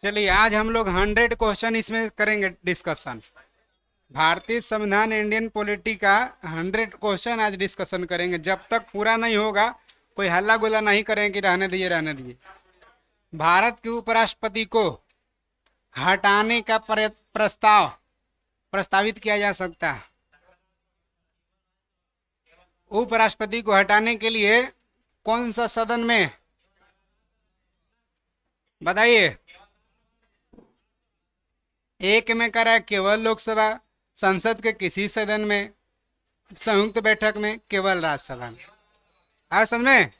चलिए आज हम लोग 100 क्वेश्चन इसमें करेंगे डिस्कशन। भारतीय संविधान इंडियन पॉलिटी का 100 क्वेश्चन आज डिस्कशन करेंगे। जब तक पूरा नहीं होगा कोई हल्ला गुल्ला नहीं करेंगे कि रहने दिए रहने दिए। भारत के उपराष्ट्रपति को हटाने का प्रस्ताव प्रस्तावित किया जा सकता है। उपराष्ट्रपति को हटाने के लिए कौन सा सदन में, बताइए। एक में करा केवल लोकसभा, संसद के किसी सदन में, संयुक्त बैठक में, केवल राज्यसभा में। आ समझ में?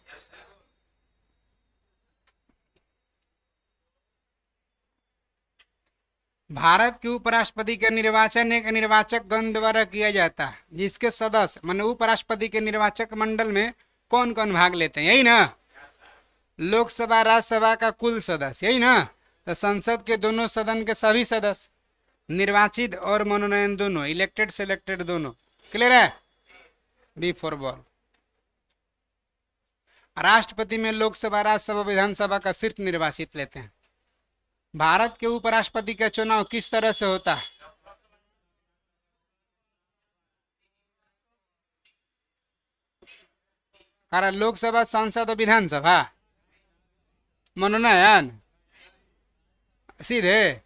भारत के उपराष्ट्रपति का निर्वाचन एक निर्वाचक गण द्वारा किया जाता है, जिसके सदस्य माने उपराष्ट्रपति के निर्वाचक मंडल में कौन कौन भाग लेते हैं, यही ना। लोकसभा राज्यसभा का कुल सदस्य, यही ना। तो संसद के दोनों सदन के सभी सदस्य, निर्वाचित और मनोनयन दोनों, इलेक्टेड सिलेक्टेड दोनों। क्लियर है? B for ball. राष्ट्रपति में लोकसभा राज्यसभा विधानसभा का सिर्फ निर्वाचित लेते हैं। भारत के उपराष्ट्रपति का चुनाव किस तरह से होता है? कारण लोकसभा, संसद और विधानसभा, मनोनयन सीधे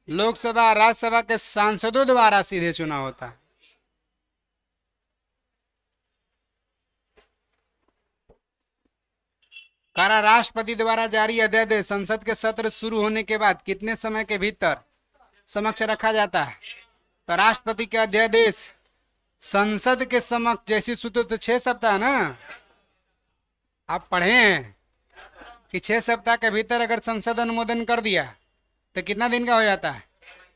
लोकसभा राज्यसभा के सांसदों द्वारा सीधे चुनाव होता है। कारण राष्ट्रपति द्वारा जारी अध्यादेश संसद के सत्र शुरू होने के बाद कितने समय के भीतर समक्ष रखा जाता है? तो राष्ट्रपति के अध्यादेश संसद के समक्ष जैसी सूत्र तो 6 सप्ताह ना। आप पढ़े हैं कि 6 सप्ताह के भीतर अगर संसद अनुमोदन कर दिया तो कितना दिन का हो जाता है?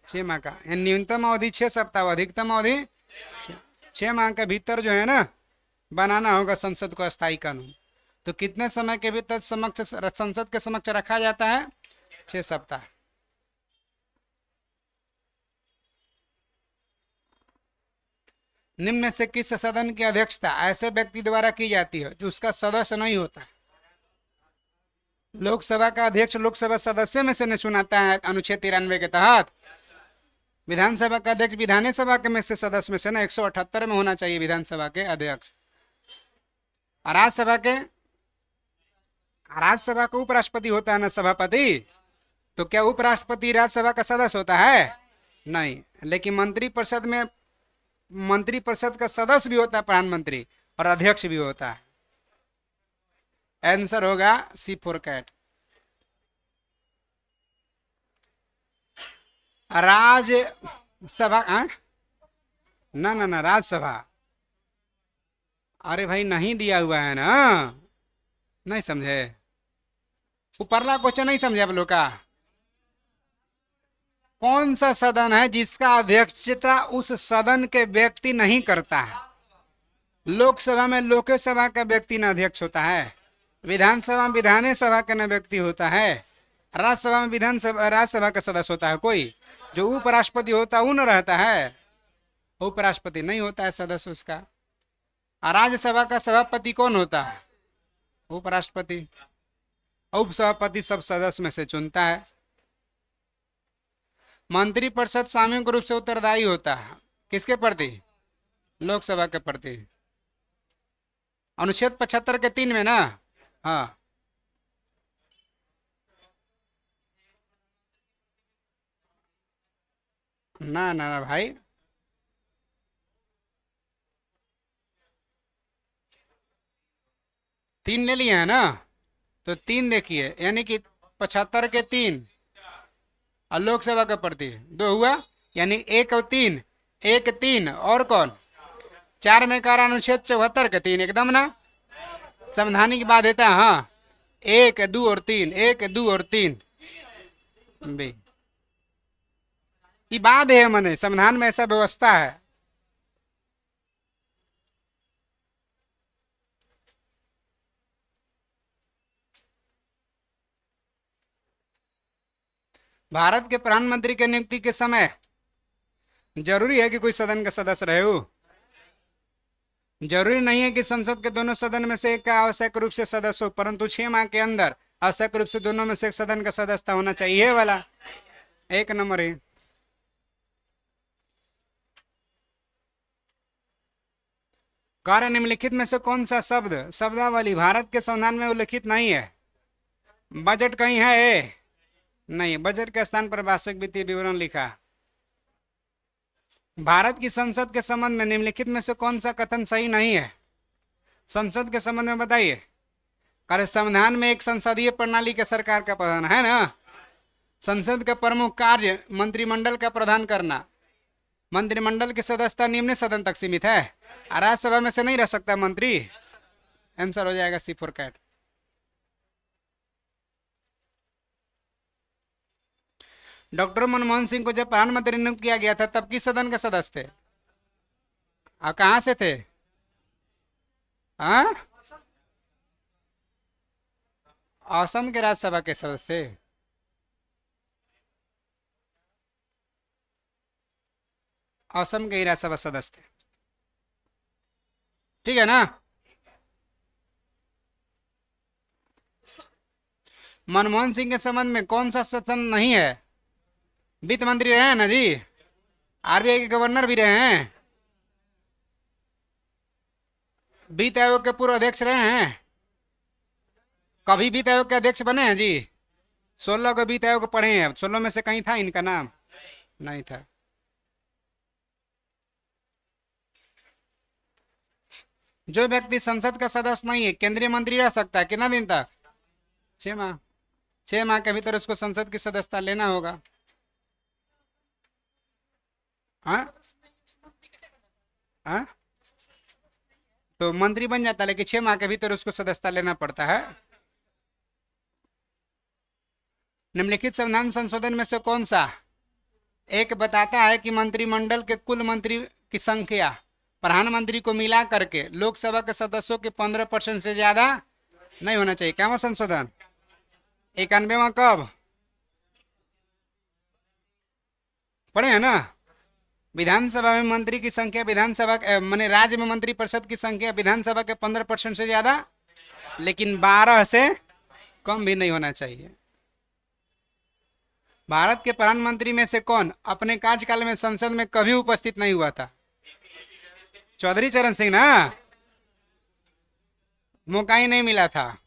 6 माह का। न्यूनतम अवधि 6 सप्ताह, अधिकतम अवधि 6 माह के भीतर जो है ना बनाना होगा संसद को अस्थायी कानून। तो कितने समय के भीतर संसद के समक्ष रखा जाता है? 6 सप्ताह। निम्न में से किस सदन की अध्यक्षता ऐसे व्यक्ति द्वारा की जाती है जो उसका सदस्य नहीं होता? लोकसभा का अध्यक्ष लोकसभा सदस्य में से चुनाता है अनुच्छेद 93 के तहत। विधानसभा का अध्यक्ष विधानसभा के में से सदस्य में से ना 178 में होना चाहिए विधानसभा के अध्यक्ष। राज्यसभा का उपराष्ट्रपति होता है ना सभापति। तो क्या उपराष्ट्रपति राज्यसभा का सदस्य होता है? नहीं। लेकिन मंत्रिपरिषद का सदस्य भी होता है प्रधानमंत्री, और अध्यक्ष भी होता है। आंसर होगा सी फॉर कैट। राज्यसभा ना ना ना राज्यसभा। अरे भाई नहीं दिया हुआ है ना, नहीं समझे? ऊपरला क्वेश्चन नहीं समझे आप लोग का? कौन सा सदन है जिसका अध्यक्षता उस सदन के व्यक्ति नहीं करता है? लोकसभा में लोकसभा का व्यक्ति न अध्यक्ष होता है, विधानसभा में विधानसभा का न व्यक्ति होता है, राज्यसभा में राज्यसभा का सदस्य होता है कोई। जो उपराष्ट्रपति होता है वो न रहता है, उपराष्ट्रपति नहीं होता है सदस्य उसका। राज्यसभा का सभापति कौन होता है? उपराष्ट्रपति। उपसभापति सब सदस्य में से चुनता है। मंत्रिपरिषद सामूहिक रूप से उत्तरदायी होता है किसके प्रति? लोकसभा के प्रति। अनुच्छेद 75 के 3 में ना। हाँ, ना ना ना भाई, तीन ले लिए हैं ना। तो 3 देखिए, यानी कि 75 के 3 और लोकसभा का प्रति 2 हुआ, यानी 1 और 3, 1 3 और कौन 4 में कार अनुच्छेद 74 के 3 एकदम ना संवैधानिक बाध्यता। हाँ, 1 2 और 3, 1 2 और 3 बे ये बात है मने संविधान में ऐसा व्यवस्था है। भारत के प्रधानमंत्री के नियुक्ति के समय जरूरी है कि कोई सदन का सदस्य रहे हो? जरूरी नहीं है कि संसद के दोनों सदन में से एक का आवश्यक रूप से सदस्य हो, परंतु 6 माह के अंदर आवश्यक रूप से दोनों में से एक सदन का सदस्य होना चाहिए, ये वाला 1 नंबर है। कार्य निम्नलिखित में से कौन सा शब्द शब्दावली भारत के संविधान में उल्लिखित नहीं है? बजट कहीं है ए? नहीं, बजट के स्थान पर वार्षिक वित्तीय विवरण लिखा। भारत की संसद के संबंध में निम्नलिखित में से कौन सा कथन सही नहीं है? संसद के संबंध में बताइए। कार्य संविधान में एक संसदीय प्रणाली के सरकार का प्रधान है ना। संसद का प्रमुख कार्य मंत्रिमंडल का प्रधान करना। मंत्रिमंडल की सदस्यता निम्न सदन तक सीमित है। राज्यसभा में से नहीं रह सकता मंत्री। आंसर हो जाएगा C4 cat. Doctor Manmohan Singh को जब प्रधानमंत्री नियुक्त किया गया था तब किस सदन के सदस्य थे? आप कहां से थे? हाँ, असम के राज्यसभा के सदस्य थे। असम के ही राज्यसभा सदस्य थे, ठीक है ना। मनमोहन सिंह के संबंध में कौन सा सदन नहीं है? वित्त मंत्री रहे हैं ना जी, RBI के गवर्नर भी रहे हैं, वित्त आयोग के पूर्व अध्यक्ष रहे हैं। कभी वित्त आयोग के अध्यक्ष बने हैं जी? 16 को वित्त आयोग पढ़े हैं, 16 में से कहीं था इनका नाम? नहीं था। जो व्यक्ति संसद का सदस्य नहीं है केंद्रीय मंत्री रह सकता है कितना दिन तक? 6 माह। 6 माह के भीतर उसको संसद की सदस्यता लेना होगा। हाँ हाँ, तो मंत्री बन जाता है लेकिन 6 माह के भीतर उसको सदस्यता लेना पड़ता है। निम्नलिखित संविधान संशोधन में से कौन सा एक बताता है कि मंत्रिमंडल के कुल मंत्री की संख्या प्रधानमंत्री को मिला करके लोकसभा के सदस्यों के 15% से ज्यादा नहीं होना चाहिए? क्या वो संशोधन 91वां कब पढ़े हैं ना? विधानसभा में मंत्री की संख्या विधानसभा माने राज्य में मंत्री परिषद की संख्या विधानसभा के 15% से ज्यादा, लेकिन 12 से कम भी नहीं होना चाहिए। भारत के प्रधानमंत्री में से कौन अपने कार्यकाल में संसद में कभी उपस्थित नहीं हुआ था? चौधरी चरण सिंह ना, मौका ही नहीं मिला था।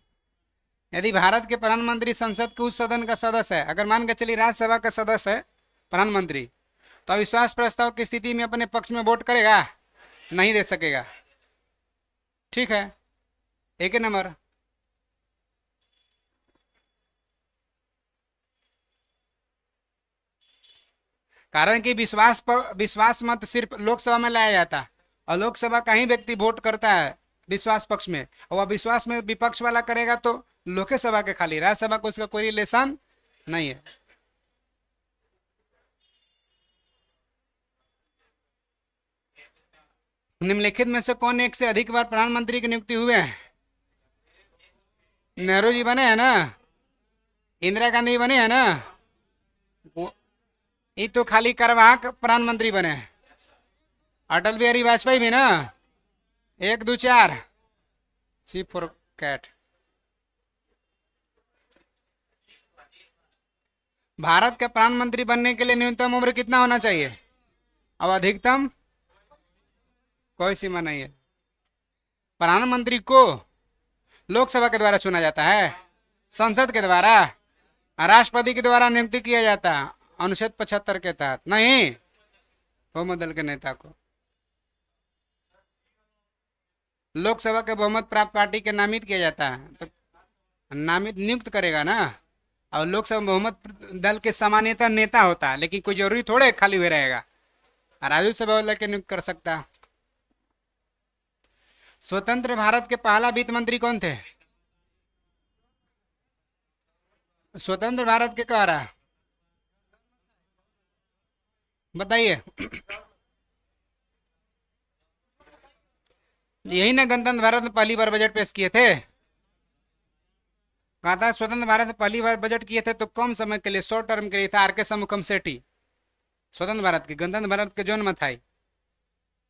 यदि भारत के प्रधानमंत्री संसद के उस सदन का सदस्य है, अगर मान के चलिए राज्यसभा का सदस्य है प्रधानमंत्री, तो अविश्वास प्रस्ताव की स्थिति में अपने पक्ष में वोट करेगा? नहीं दे सकेगा, ठीक है। 1 नंबर। कारण कि विश्वास मत सिर्फ लोकसभा में लाया जाता है और लोकसभा का ही व्यक्ति वोट करता है विश्वास पक्ष में, और अविश्वास में विपक्ष वाला करेगा तो लोकसभा के खाली, राज्यसभा को उसका कोई रिलेशन नहीं है। निम्नलिखित में से कौन एक से अधिक बार प्रधानमंत्री की नियुक्ति हुए हैं? नेहरू जी बने हैं ना, इंदिरा गांधी बने हैं ना, ये तो खाली कार्यवाहक प्रधानमंत्री बने हैं। अटल बिहारी वाजपेयी भी ना, 1 2 4 C4 कैट। भारत के प्रधानमंत्री बनने के लिए न्यूनतम उम्र कितना होना चाहिए? अब अधिकतम कोई सीमा नहीं है। प्रधानमंत्री को लोकसभा के द्वारा चुना जाता है, संसद के द्वारा, राष्ट्रपति के द्वारा नियुक्ति किया जाता है अनुच्छेद 75 के तहत, नहीं बहुमत दल के नेता को। लोकसभा के बहुमत प्राप्त पार्टी के नामित किया जाता है, तो नामित नियुक्त करेगा ना। और लोकसभा बहुमत दल के सामान्यतः नेता होता है, लेकिन कोई जरूरी थोड़े खाली हुए रहेगा, राज्यसभा वाला के नियुक्त कर सकता। स्वतंत्र भारत के पहला वित्त मंत्री कौन थे? स्वतंत्र भारत के कह रहा बताइए। यही ना गणतंत्र भारत में पहली बार बजट पेश किए थे। कहा था स्वतंत्र भारत में पहली बार बजट किए थे तो कम समय के लिए, शॉर्ट टर्म के लिए था, RK शंमुगम सेठी। स्वतंत्र भारत की गणतंत्र भारत के जन्म था,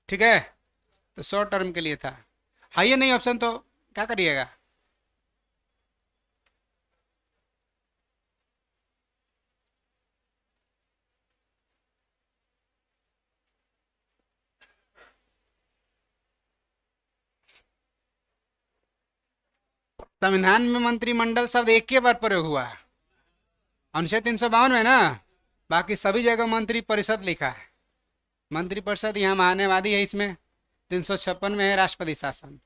ठीक है, तो शॉर्ट टर्म के लिए था। है ये नहीं ऑप्शन तो क्या करिएगा? संविधान में मंत्रिमंडल शब्द एक ही बार प्रयोग हुआ है, अनुच्छेद 352 में ना। बाकी सभी जगह मंत्री परिषद लिखा है। मंत्री परिषद यहाँ महान्यवादी है, इसमें 356 में है राष्ट्रपति शासन।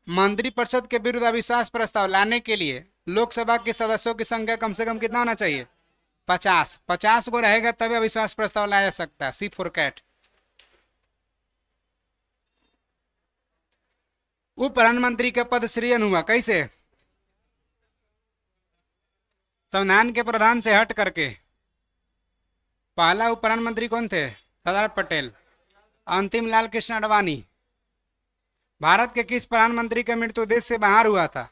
मंत्रिपरिषद के विरुद्ध अविश्वास प्रस्ताव लाने के लिए लोकसभा के सदस्यों की संख्या कम से कम कितना होना चाहिए? 50। 50 को रहेगा तभी अविश्वास प्रस्ताव लाया जा सकता है। सी फॉर कैट। उप प्रधानमंत्री का पद सृजन हुआ कैसे? संविधान के प्रधान से हट करके। पहला उप प्रधानमंत्री कौन थे? सरदार पटेल। अंतिम लाल कृष्ण आडवाणी। भारत के किस प्रधानमंत्री का मृत्यु देश से बाहर हुआ था?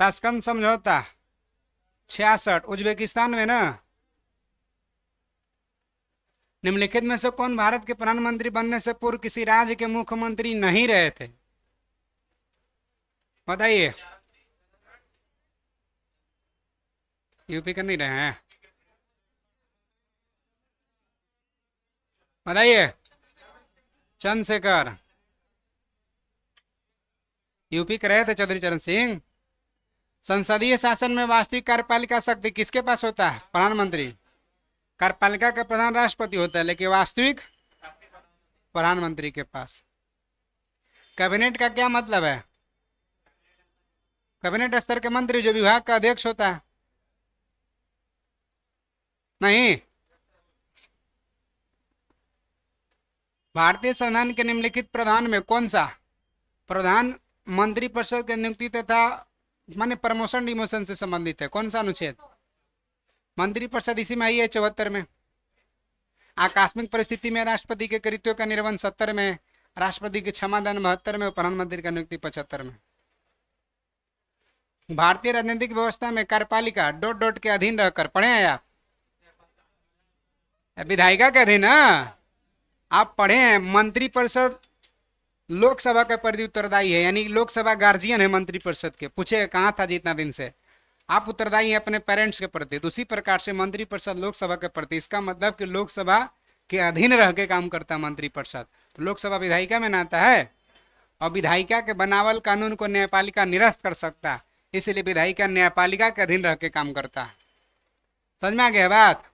ताशकंद समझौता 66, उज्बेकिस्तान में ना। निम्नलिखित में से कौन भारत के प्रधानमंत्री बनने से पूर्व किसी राज्य के मुख्यमंत्री नहीं रहे थे? बताइए। यूपी का नहीं रहे हैं? बताइए। चंद्रशेखर। यूपी के रहे थे चौधरी चरण सिंह। संसदीय शासन में वास्तविक कार्यपालिका शक्ति किसके पास होता है? प्रधानमंत्री। कार्यपालिका का प्रधान राष्ट्रपति होता है, लेकिन वास्तविक प्रधानमंत्री के पास। कैबिनेट का क्या मतलब है? कैबिनेट स्तर के मंत्री जो विभाग का अध्यक्ष होता है। नहीं। भारतीय संविधान के निम्नलिखित प्रधान में कौन सा प्रधान मंत्री परिषद की नियुक्ति तथा माने प्रमोशन डिमोशन से संबंधित है? कौन सा अनुच्छेद? मंत्री परिषद इसी में आई है 74 में। आकस्मिक परिस्थिति में राष्ट्रपति के कृत्यों का निर्वहन 70 में, राष्ट्रपति के क्षमादान 72 में, प्रधानमंत्री का नियुक्ति 75 में। भारतीय राजनीतिक व्यवस्था में कार्यपालिका डॉट डॉट के अधीन रहकर, पढ़े हैं आप? विधायिका के अधीन है। आप पढ़े हैं मंत्री परिषद लोकसभा का परिधि उत्तरदायी है, यानी लोकसभा गार्जियन है मंत्री परिषद के। पूछे कहाँ था जी इतना दिन से? आप उत्तरदायी हैं अपने पेरेंट्स के प्रति, तो उसी प्रकार से मंत्री परिषद लोकसभा के प्रति। इसका मतलब कि लोकसभा के अधीन रह के काम करता है मंत्री परिषद। तो लोकसभा विधायिका में आता है, और विधायिका के बनावल कानून को न्यायपालिका निरस्त कर सकता है, इसलिए विधायिका न्यायपालिका के अधीन रह के काम करता है। समझ में आ गया बात?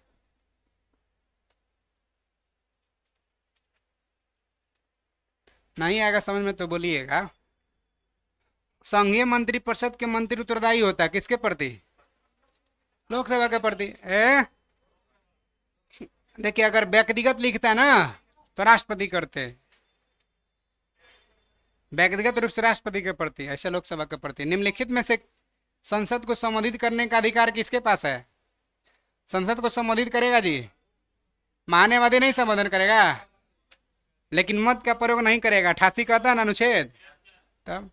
नहीं आएगा समझ में तो बोलिएगा। संघीय मंत्रिपरिषद के मंत्री उत्तरदायी होता है किसके प्रति? लोकसभा के प्रति। देखिए, अगर व्यक्तिगत लिखता है ना तो राष्ट्रपति करते, व्यक्तिगत रूप से राष्ट्रपति के प्रति, ऐसे लोकसभा के प्रति। निम्नलिखित में से संसद को संबोधित करने का अधिकार किसके पास है? संसद को संबोधित करेगा जी, महान्यवादी नहीं संबोधन करेगा, लेकिन मत का प्रयोग नहीं करेगा। 88 कहता है ना अनुच्छेद। तब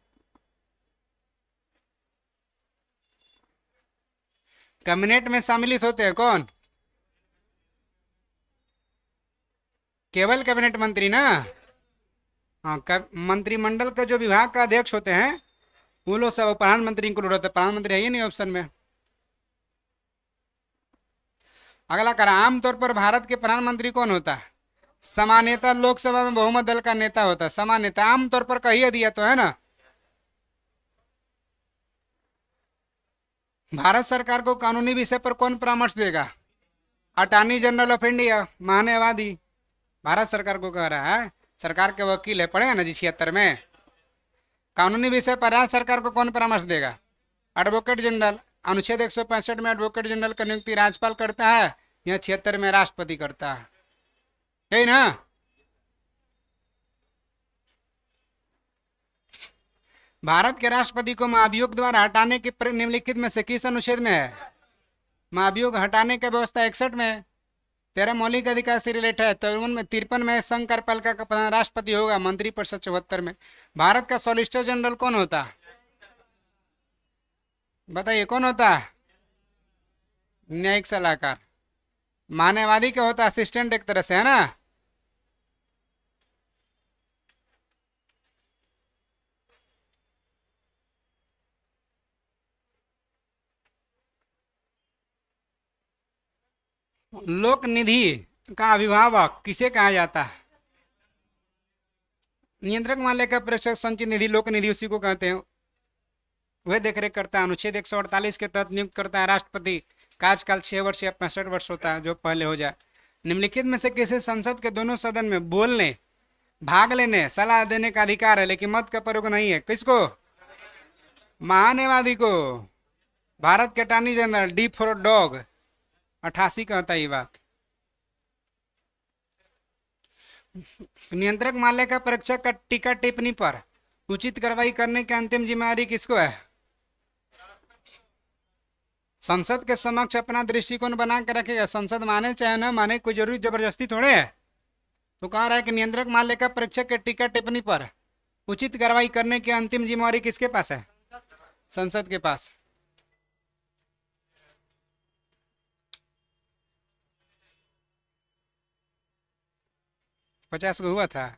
कैबिनेट में सम्मिलित होते हैं कौन? केवल कैबिनेट मंत्री ना। हाँ, मंत्रिमंडल का जो विभाग का अध्यक्ष होते हैं वो लोग सब प्रधानमंत्री इंक्लूड होते हैं। प्रधानमंत्री है ही नहीं ऑप्शन में। अगला करा, आमतौर पर भारत के प्रधानमंत्री कौन होता है? सामान्यतः लोकसभा में बहुमत दल का नेता होता है। सामान्यतः, आमतौर पर कहिए दिया तो है ना। भारत सरकार को कानूनी विषय पर कौन परामर्श देगा? अटॉर्नी जनरल ऑफ इंडिया, महान्यायवादी। भारत सरकार को कह रहा है, सरकार के वकील है, पढ़े हैं ना जी 76 में। कानूनी विषय पर राज्य सरकार को कौन परामर्श देगा? Advocate general. अनुच्छेद 165 में एडवोकेट जनरल की नियुक्ति राज्यपाल करता है, यहाँ 76 में राष्ट्रपति करता है, यही ना। भारत के राष्ट्रपति को महाभियोग द्वारा हटाने के निम्नलिखित में से किस अनुच्छेद में है? महाभियोग हटाने का व्यवस्था 61 में। 13 मौलिक अधिकार से रिलेटेड है। 53 में संघ कार्यपालिका का प्रधान राष्ट्रपति होगा। मंत्री परिषद 74 में। भारत का सॉलिसिटर जनरल कौन होता है? बताइए कौन होता है? न्यायिक सलाहकार। महान्यायवादी क्या होता है? असिस्टेंट एक तरह से, है ना। लोक निधि का अभिभावक किसे कहा जाता है? नियंत्रक माल्य का प्रेक्षक संचित निधि लोक निधि उसी को कहते हैं। वह देखरेख करता है। अनुच्छेद 148 के तहत नियुक्त करता है राष्ट्रपति। कार्यकाल 6 वर्ष या 65 वर्ष होता है, जो पहले हो जाए। निम्नलिखित में से किसे संसद के दोनों सदन में बोलने, भाग लेने, सलाह देने का अधिकार है, लेकिन मत का प्रयोग नहीं है? किसको? महान्यायवादी को। भारत के attorney general, D for dog, 88 कहता है ये बात। नियंत्रक माल्य का परीक्षक का टीका टिप्पणी पर उचित कार्रवाई करने की अंतिम जिम्मेदारी किसको है? संसद के समक्ष अपना दृष्टिकोण बना कर रखेगा। संसद माने चाहे न माने, कोई जरूरी जबरदस्ती थोड़े है। तो कह रहा है कि नियंत्रक माल्य का परीक्षक के टीका टिप्पणी पर उचित कार्रवाई करने की अंतिम जिम्मेदारी किसके पास है? संसद के पास। पचास को हुआ था।